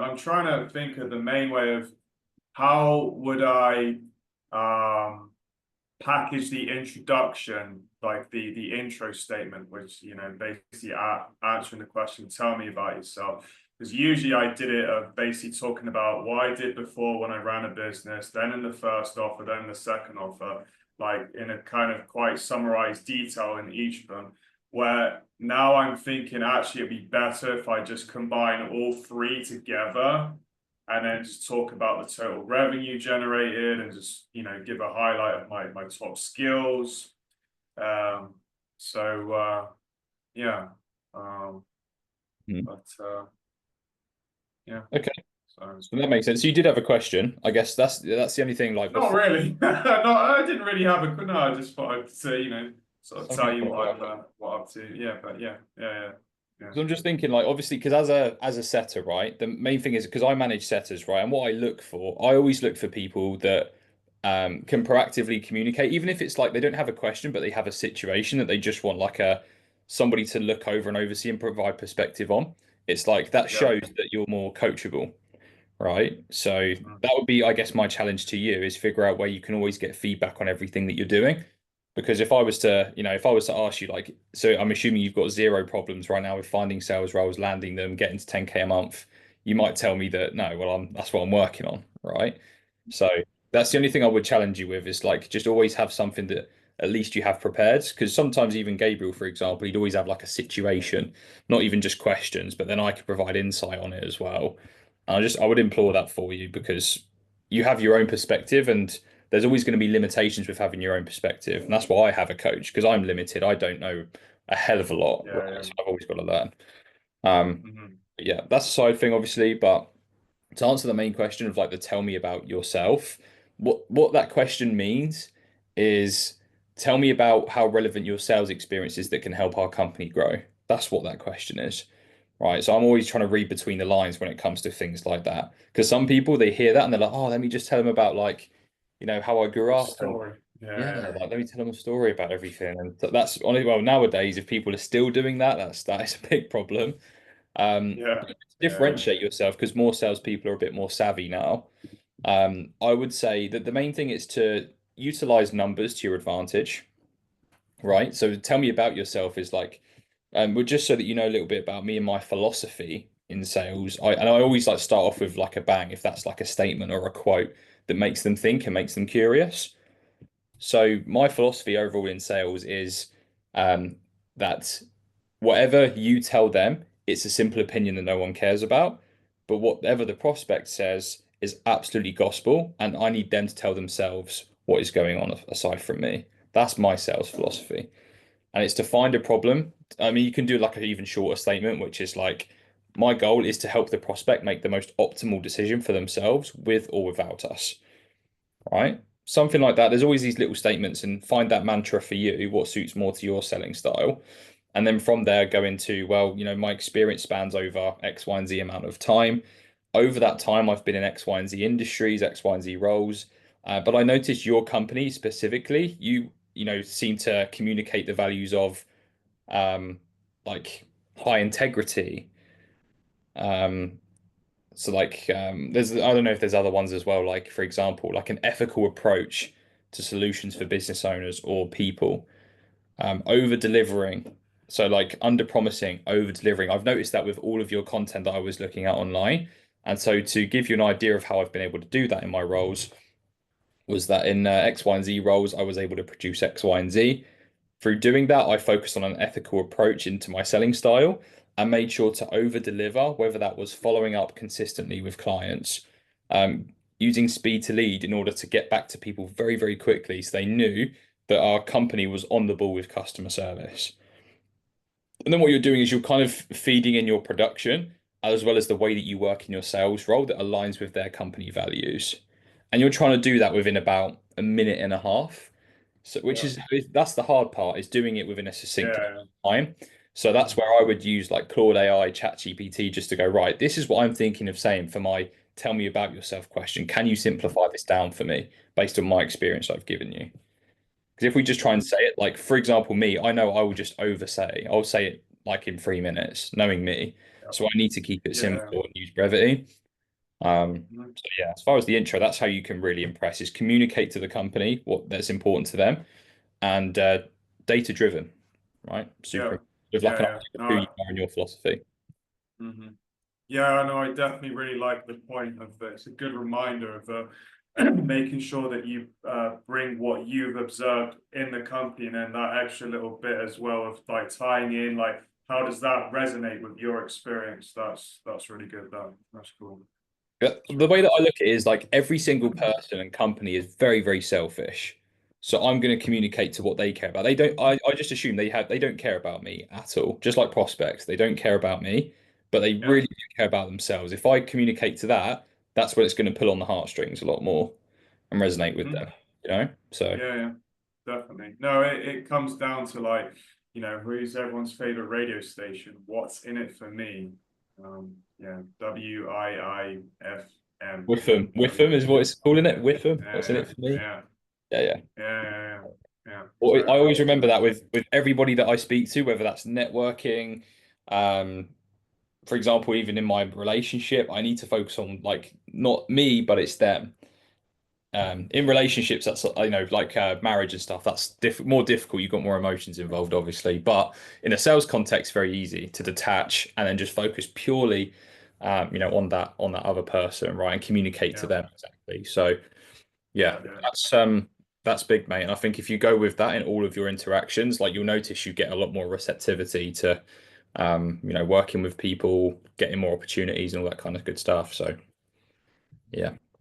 I'm trying to think of the main way of how would I um package the introduction, like the intro statement, which basically answering the question, tell me about yourself. Because usually I did it of basically talking about what I did before when I ran a business, then in the first offer, then the second offer, like in a kind of quite summarized detail in each of them. Where now I'm thinking actually it'd be better if I just combine all three together and then just talk about the total revenue generated and just give a highlight of my top skills. Um, so yeah, um, Hmm. but yeah, Okay, so so that makes sense. So you did have a question. I guess that's the only thing. Like not before, really. No, I didn't really have a no. I just thought I'd say sort of some tell you people have. what I'm up to. Yeah, but yeah. Because I'm just thinking, like, obviously, because as a setter, right, the main thing is because I manage setters, right, and what I look for, I always look for people that can proactively communicate, even if it's like they don't have a question, but they have a situation that they just want like a somebody to look over and oversee and provide perspective on. It's like that Yeah. shows that you're more coachable, right? So Mm. that would be, I guess, my challenge to you is figure out where you can always get feedback on everything that you're doing. Because if I was to, if I was to ask you, like, so I'm assuming you've got zero problems right now with finding sales roles, landing them, getting to 10K a month, you might tell me that no, well, that's what I'm working on, right? So that's the only thing I would challenge you with is like just always have something that at least you have prepared. Because sometimes even Gabriel, for example, he'd always have like a situation, not even just questions, but then I could provide insight on it as well. I would implore that for you because you have your own perspective and there's always going to be limitations with having your own perspective. And that's why I have a coach because I'm limited. I don't know a hell of a lot, Yeah, right? yeah. So I've always got to learn. Um, Hmm. yeah, that's a side thing, obviously. But to answer the main question of like the tell me about yourself, what that question means is tell me about how relevant your sales experience is that can help our company grow. That's what that question is. Right. So I'm always trying to read between the lines when it comes to things like that. Because some people they hear that and they're like, oh, let me just tell them about like, how I grew The up and story. yeah, Yeah, like let me tell them a story about everything. And that's only well nowadays, if people are still doing that, that is a big problem. yeah, But yeah, differentiate yourself because more salespeople are a bit more savvy now. I would say that the main thing is to utilize numbers to your advantage, right? So tell me about yourself is like, well, just so that you know a little bit about me and my philosophy in sales. I always like start off with like a bang if that's like a statement or a quote that makes them think and makes them curious. So my philosophy overall in sales is um, that whatever you tell them, it's a simple opinion that no one cares about. But whatever the prospect says is absolutely gospel, and I need them to tell themselves what is going on aside from me. That's my sales philosophy. And it's to find a problem. I mean, you can do like an even shorter statement, which is like, my goal is to help the prospect make the most optimal decision for themselves with or without us, right? Something like that. There's always these little statements and find that mantra for you, what suits more to your selling style. And then from there, go into, well, my experience spans over X, Y, and Z amount of time. Over that time, I've been in X, Y, and Z industries, X, Y, and Z roles. But I noticed your company specifically, seem to communicate the values of um, like high integrity. Um, there's I don't know if there's other ones as well, like for example, like an ethical approach to solutions for business owners or people, over delivering. So like under promising, over delivering. I've noticed that with all of your content that I was looking at online. And so to give you an idea of how I've been able to do that in my roles was that in X, Y, and Z roles, I was able to produce X, Y, and Z. Through doing that, I focused on an ethical approach into my selling style and made sure to over deliver, whether that was following up consistently with clients, um, using speed to lead in order to get back to people very, very quickly so they knew that our company was on the ball with customer service. And then what you're doing is you're kind of feeding in your production as well as the way that you work in your sales role that aligns with their company values. And you're trying to do that within about a minute and a half. So, which yeah, is that's the hard part is doing it within a succinct amount yeah. of time. So that's where I would use like Claude AI, ChatGPT just to go, right, this is what I'm thinking of saying for my tell me about yourself question. Can you simplify this down for me based on my experience I've given you? Because if we just try and say it, like for example, me, I know I will just oversay. I'll say it like in 3 minutes, knowing me. Yeah. So I need to keep it Yeah. simple and use brevity. Mhm. So yeah, as far as the intro, that's how you can really impress is communicate to the company what that's important to them and data driven, right? Yeah, Super with like yeah, an yeah. idea of who No, you are and your philosophy. mhm. Yeah, no, I definitely really like the point of that. It's a good reminder of making sure that you bring what you've observed in the company, and then that extra little bit as well of like tying in, like how does that resonate with your experience? That's really good. That's cool. That's The really way that good. I look at it is like every single person and company is very, very selfish. So I'm going to communicate to what they care about. They don't, I just assume they don't care about me at all. Just like prospects, they don't care about me, but they Yeah. really do care about themselves. If I communicate to that, that's what it's going to pull on the heartstrings a lot more and resonate with Mhm. them, you know? So Yeah, yeah, definitely. No, it comes down to like, who's everyone's favorite radio station? What's in it for me? Yeah, WIIFM. Witham is what it's calling it. Witham. What's in Yeah, it for me? yeah, Yeah, yeah. yeah, yeah, yeah. I So always remember that with everybody that I speak to, whether that's networking, um, for example, even in my relationship, I need to focus on like not me, but it's them. In relationships, that's like marriage and stuff. That's more difficult. You've got more emotions involved, obviously. But in a sales context, very easy to detach and then just focus purely, on that other person, right, and communicate to yeah, them exactly. So yeah, yeah, yeah. that's big, mate. And I think if you go with that in all of your interactions, like you'll notice you get a lot more receptivity to, working with people, getting more opportunities and all that kind of good stuff. So yeah.